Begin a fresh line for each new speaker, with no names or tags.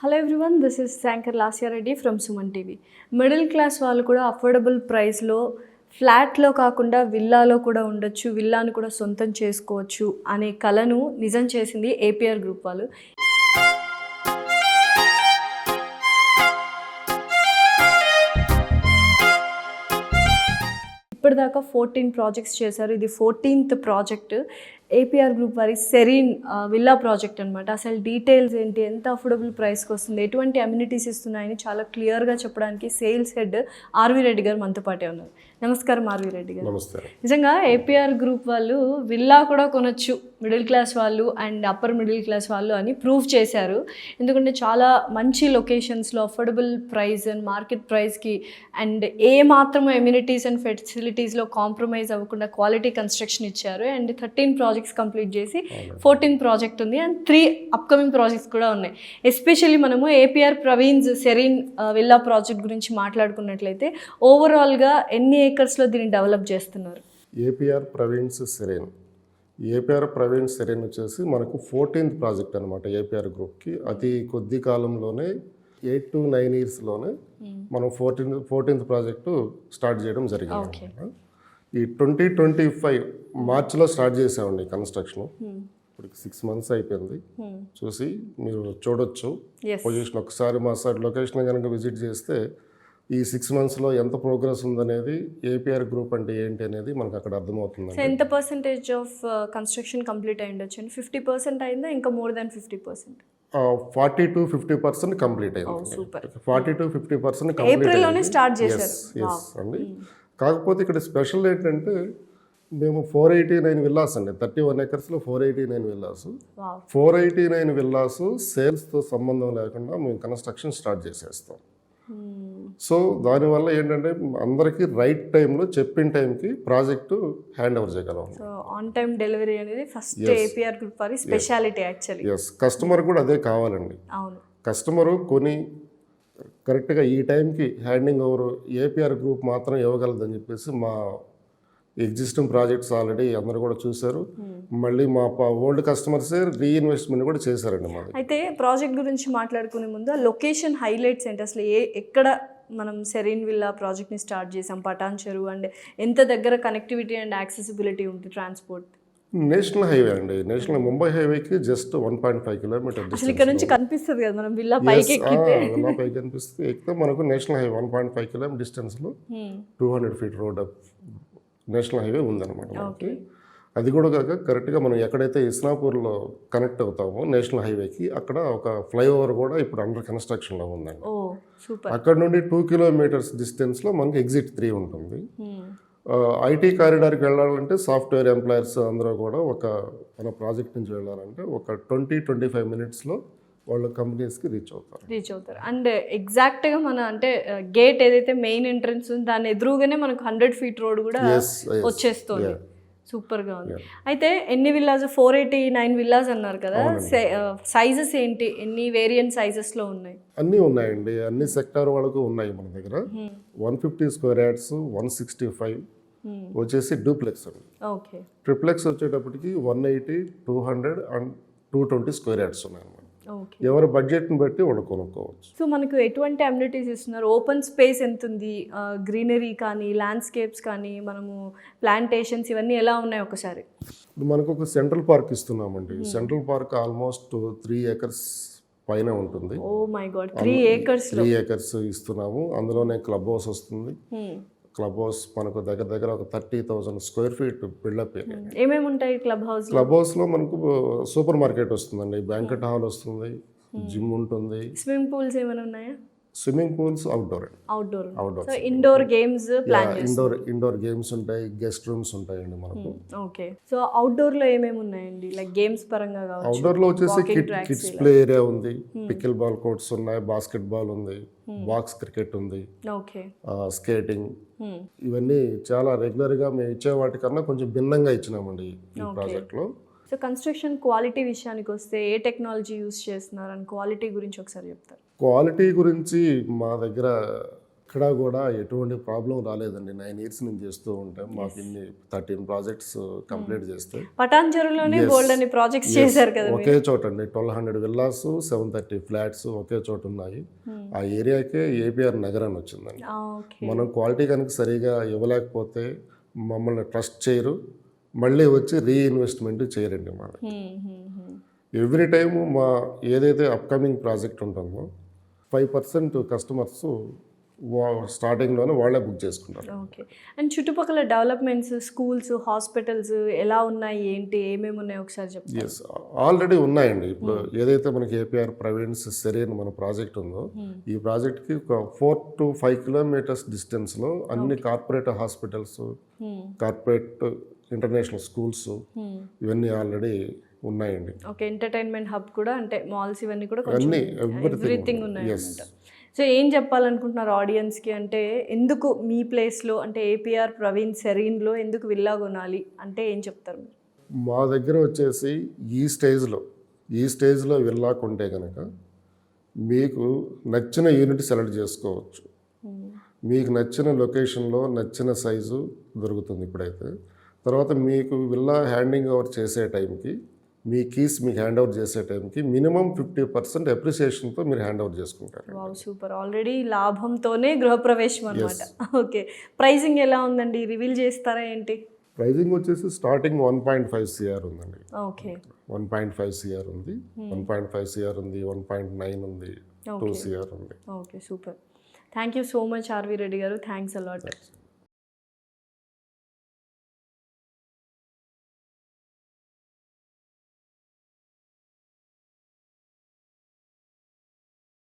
Hello everyone, this is anchor Lasya Reddy from Suman TV. Middle class వాళ్ళు కూడా affordable ప్రైస్లో ఫ్లాట్లో కాకుండా విల్లాలో కూడా ఉండొచ్చు, విల్లాను కూడా సొంతం చేసుకోవచ్చు అనే కలను నిజం చేసింది ఏపీఆర్ గ్రూప్ వాళ్ళు. ఇప్పటిదాకా 14 ప్రాజెక్ట్స్ చేశారు. ఇది 14th ప్రాజెక్ట్ ఏపీఆర్ గ్రూప్ వారి సెరీన్ విల్లా ప్రాజెక్ట్ అనమాట. అసలు డీటెయిల్స్ ఏంటి, ఎంత అఫోర్డబుల్ ప్రైస్కి వస్తుంది, ఎటువంటి అమ్యూనిటీస్ ఇస్తున్నాయని చాలా క్లియర్గా చెప్పడానికి సేల్స్ హెడ్ ఆర్వి రెడ్డి గారు మనతో పాటే ఉన్నారు. నమస్కారం ఆర్వి రెడ్డి గారు. నిజంగా ఏపీఆర్ గ్రూప్ వాళ్ళు విల్లా కూడా కొనొచ్చు మిడిల్ క్లాస్ వాళ్ళు అండ్ అప్పర్ మిడిల్ క్లాస్ వాళ్ళు అని ప్రూవ్ చేశారు. ఎందుకంటే చాలా మంచి లొకేషన్స్లో అఫోర్డబుల్ ప్రైస్ అండ్ మార్కెట్ ప్రైస్కి అండ్ ఏ మాత్రం ఎమ్యూనిటీస్ అండ్ ఫెసిలిటీస్లో కాంప్రమైజ్ అవ్వకుండా క్వాలిటీ కన్స్ట్రక్షన్ ఇచ్చారు. అండ్ 13 ప్రాజెక్ట్స్ కంప్లీట్ చేసి 14th ప్రాజెక్ట్ ఉంది అండ్ 3 అప్కమింగ్ ప్రాజెక్ట్స్ కూడా ఉన్నాయి. ఎస్పెషల్లీ మనము APR Praveen's serene villa project గురించి మాట్లాడుకున్నట్లయితే ఓవరాల్గా ఎన్ని ఏకర్స్లో దీన్ని డెవలప్ చేస్తున్నారు?
ఏపీఆర్ ప్రవీణ్స్ సెరీన్ వచ్చేసి మనకు 14th ప్రాజెక్ట్ అనమాట. ఏపీఆర్ గ్రూప్కి అతి కొద్ది కాలంలోనే 8 to 9 yearsలోనే మనం 14th ప్రాజెక్టు స్టార్ట్ చేయడం జరిగింది. ఈ 2025 మార్చిలో స్టార్ట్ చేసామండి కన్స్ట్రక్షన్. ఇప్పుడు 6 months అయిపోయింది. చూసి మీరు చూడొచ్చు పొజిషన్. ఒకసారి మా సైడ్ లొకేషన్ కనుక విజిట్ చేస్తే ఈ 6 monthsలో ఎంత ప్రోగ్రెస్ ఉందనేది, ఏపీఆర్ గ్రూప్ అంటే ఏంటి అనేది మనకు అక్కడ అర్థమవుతుంది.
ఎంత పర్సెంటేజ్ ఆఫ్ కన్స్ట్రక్షన్ కంప్లీట్ అయ్యింది? 50% అయిందా, ఇంకా మోర్ దాన్ 50%?
40 to 50% కంప్లీట్ అయింది. 40 to 50%
ఏప్రిల్లోనే స్టార్ట్ చేశారు.
అండి. కాకపోతే ఇక్కడ స్పెషల్ ఏంటంటే మేము 489 విల్లాస్ అండి, 31 acresలో 489 విల్లాస్. 489 విల్లాస్ సేల్స్తో సంబంధం లేకుండా మేము కన్స్ట్రక్షన్ స్టార్ట్ చేసేస్తాం. సో దానివల్ల ఏంటంటే అందరికీ రైట్ టైంలో చెప్పిన టైంకి ప్రాజెక్టు హ్యాండ్ ఓవర్ చేయగలం.
సో ఆన్ టైం డెలివరీ అనేది ఫస్ట్ ఏపీఆర్ గ్రూప్ వారి స్పెషాలిటీ యాక్చువల్లీ.
కస్టమర్ కూడా అదే కావాలండి.
అవును,
కస్టమరు కొని కరెక్ట్గా ఈ టైంకి హ్యాండింగ్ ఓవర్ ఏపీఆర్ గ్రూప్ మాత్రం ఇవ్వగలదని చెప్పేసి మా ఎగ్జిస్టింగ్ ప్రాజెక్ట్స్ ఆల్రెడీ అందరూ కూడా చూశారు. మళ్ళీ మా ఓల్డ్ కస్టమర్సే రీఇన్వెస్ట్మెంట్ కూడా చేశారండి మాది.
అయితే ప్రాజెక్ట్ గురించి మాట్లాడుకునే ముందు లొకేషన్ హైలైట్స్ ఏంటి? అసలు ఎక్కడ మనం సెరీన్ విల్లా ప్రాజెక్ట్ని స్టార్ట్ చేసాం? పటాన్ చెరువు అండ్ ఎంత దగ్గర కనెక్టివిటీ అండ్ యాక్సెసిబిలిటీ ఉంటుంది ట్రాన్స్పోర్ట్?
నేషనల్ హైవే అండి. నేషనల్ ముంబై హైవేకి జస్ట్ 1.5 kilometer.
అసలు ఇక్కడ నుంచి కనిపిస్తుంది కదా మనం విల్లా పైకి ఎక్కితే?
విల్లా పైకి కనిపిస్తుంది. ఎక్కితే మనకు నేషనల్ హైవే 1.5 kilometer డిస్టెన్స్లో 200 feet రోడ్ నేషనల్ హైవే ఉందన్నమాట మనకి. అది కూడా కాక కరెక్ట్గా మనం ఎక్కడైతే ఇస్నాపూర్లో కనెక్ట్ అవుతామో నేషనల్ హైవేకి, అక్కడ ఒక ఫ్లైఓవర్ కూడా ఇప్పుడు అండర్ కన్స్ట్రక్షన్లో ఉందండి. అక్కడ నుండి 2 kilometers డిస్టెన్స్లో మనకి ఎగ్జిట్ 3 ఉంటుంది. ఐటీ కారిడార్కి వెళ్ళాలంటే సాఫ్ట్వేర్ ఎంప్లాయర్స్ అందరూ కూడా మన ప్రాజెక్ట్ నుంచి వెళ్ళాలంటే ఒక 20-25 minutesలో వాళ్ళ కంపెనీస్కి రీచ్ అవుతారు.
అండ్ ఎగ్జాక్ట్గా మన అంటే గేట్ ఏదైతే మెయిన్ ఎంట్రన్స్ ఉంది దాని ఎదురుగానే మనకు 100 feet రోడ్ కూడా వచ్చేస్తుంది. సూపర్గా ఉంది. అయితే ఎన్ని విల్లాస్? 489 విల్లాస్ అన్నారు కదా, సైజెస్ ఏంటి? ఎన్ని వేరియంట్ సైజెస్లో ఉన్నాయి?
అన్నీ ఉన్నాయండి. అన్ని సెక్టార్ వాళ్ళకు ఉన్నాయి మన దగ్గర. 150 square yards, 165 వచ్చేసి డూప్లెక్స్ అండి.
ఓకే.
ట్రిప్లెక్స్ వచ్చేటప్పటికి 180, 200 and 220 square yards ఉన్నాయి అన్నమాట. ఎవరి బడ్జెట్ని బట్టి వాళ్ళు కొనుక్కోవచ్చు.
సో మనకు ఎటువంటి అమ్యూనిటీస్ ఇస్తున్నారు? ఓపెన్ స్పేస్ ఎంత ఉంది? గ్రీనరీ కానీ ల్యాండ్స్కేప్స్ కానీ మనము ప్లాంటేషన్స్ ఇవన్నీ ఎలా ఉన్నాయి ఒకసారి?
మనకు ఒక సెంట్రల్ పార్క్ ఇస్తున్నామండి. సెంట్రల్ పార్క్ ఆల్మోస్ట్ 3 acres పైన ఉంటుంది.
ఓ మై గాడ్, 3 acres
ఇస్తున్నాము. అందులోనే క్లబ్ హౌస్ వస్తుంది. క్లబ్ హౌస్ మనకు దగ్గర ఒక 30,000 square feet బిల్డప్ ఏరియా.
ఏమేమి ఉంటాయి క్లబ్
హౌస్లో? మనకు సూపర్ మార్కెట్ వస్తుందండి, బ్యాంకెట్ హాల్ వస్తుంది, జిమ్ ఉంటుంది.
స్విమ్మింగ్ పూల్స్ ఏమైనా ఉన్నాయా?
Swimming pools outdoor.
So indoor games plan
indoor games ఉంటాయి, గెస్ట్ రూమ్స్ ఉంటాయండి మనకు.
ఓకే. సో అవుట్డోర్ లో ఏమేమి ఉన్నాయండి? లైక్ గేమ్స్ పరంగా కావచ్చు.
అవుట్డోర్ లో వచ్చేసి కిడ్స్ ప్లే ఏరియా ఉంది, పికిల్ బాల్ కోర్ట్స్ ఉన్నాయి, బాస్కెట్ బాల్ ఉంది, బాక్స్ క్రికెట్ ఉంది, స్కేటింగ్. ఇవన్నీ చాలా రెగ్యులర్ గా మేము ఇచ్చే వాటికన్నా కొంచెం భిన్నంగా ఇచ్చినామండి ఈ ప్రాజెక్ట్ లో.
సో కన్స్ట్రక్షన్ క్వాలిటీ విషయానికి వస్తే ఏ టెక్నాలజీ యూస్ చేస్తున్నారు అని క్వాలిటీ గురించి ఒకసారి చెప్తారు?
క్వాలిటీ గురించి మా దగ్గర ఎక్కడా కూడా ఎటువంటి ప్రాబ్లం రాలేదండి. 9 ఇయర్స్ నుంచి చేస్తూ ఉంటాం. మాకు ఇన్ని 13 ప్రాజెక్ట్స్ కంప్లీట్ చేస్తే
పటాన్చెరులోనే బోల్డ్ అని ప్రాజెక్ట్స్ చేశారు కదా.
ఒకే చోట అండి 1200 విల్లాస్ 730 ఫ్లాట్స్ ఒకే చోట ఉన్నాయి. ఆ ఏరియాకే ఏపీఆర్ నగర్ అని వచ్చిందండి.
ఓకే.
మనం క్వాలిటీ కనుక సరిగా ఇవ్వలేకపోతే మమ్మల్ని ట్రస్ట్ చేయరు, మళ్ళీ వచ్చి రీఇన్వెస్ట్మెంట్ చేయరండి. మా ఎవ్రీ టైము మా ఏదైతే అప్కమింగ్ ప్రాజెక్ట్ ఉంటుందో 5% కస్టమర్స్ స్టార్టింగ్లోనే వాళ్ళే బుక్ చేసుకుంటారు.
ఓకే. అండ్ చుట్టుపక్కల డెవలప్మెంట్స్, స్కూల్స్, హాస్పిటల్స్ ఎలా ఉన్నాయి, ఏంటి, ఏమేమి ఉన్నాయి ఒకసారి చెప్తారా?
ఎస్, ఆల్రెడీ ఉన్నాయండి. ఇప్పుడు ఏదైతే మనకి ఏపీఆర్ ప్రవీణ్స్ సెరీన్ మన ప్రాజెక్ట్ ఉందో, ఈ ప్రాజెక్ట్కి ఒక 4 to 5 కిలోమీటర్స్ డిస్టెన్స్లో అన్ని corporate hospitals, corporate international schools ఇవన్నీ ఆల్రెడీ ఉన్నాయండి.
ఓకే. ఎంటర్టైన్మెంట్ హబ్ కూడా, అంటే మాల్స్ ఇవన్నీ కూడా
అన్నీ
ఎవ్రీథింగ్ ఉన్నాయి అన్నమాట. సో ఏం చెప్పాలనుకుంటున్నారు ఆడియన్స్కి, అంటే ఎందుకు మీ ప్లేస్లో, అంటే ఏపీఆర్ ప్రవీణ్ సెరీన్లో ఎందుకు విల్లా కొనాలి అంటే ఏం చెప్తారు మీరు?
మా దగ్గర వచ్చేసి ఈ స్టేజ్లో విల్లా కొంటే కనుక మీకు నచ్చిన యూనిట్ సెలెక్ట్ చేసుకోవచ్చు. మీకు నచ్చిన లొకేషన్లో నచ్చిన సైజు దొరుకుతుంది ఇప్పుడైతే. తర్వాత మీకు విల్లా హ్యాండింగ్ ఓవర్ చేసే టైంకి, మీ కీస్ మీకు హ్యాండ్ ఓవర్ చేసే టైంకి మినిమం 50% అప్రిసియేషన్తో మీరు హ్యాండ్ ఓవర్ చేసుకుంటారు.
Wow, super. ఆల్రెడీ లాభంతోనే గృహప్రవేశం అనమాట. ఓకే. ప్రైసింగ్ ఎలా ఉందండి, రివీల్ చేస్తారా ఏంటి?
ప్రైజింగ్ వచ్చేసి స్టార్టింగ్ 1.5 CR ఉందండి.
ఓకే.
1.5 CR ఉంది, 1.5 CR ఉంది, 1.9 ఉంది, 2 CR ఉంది.
Okay, super. Thank you so much RV Reddy గారు. Thanks allot.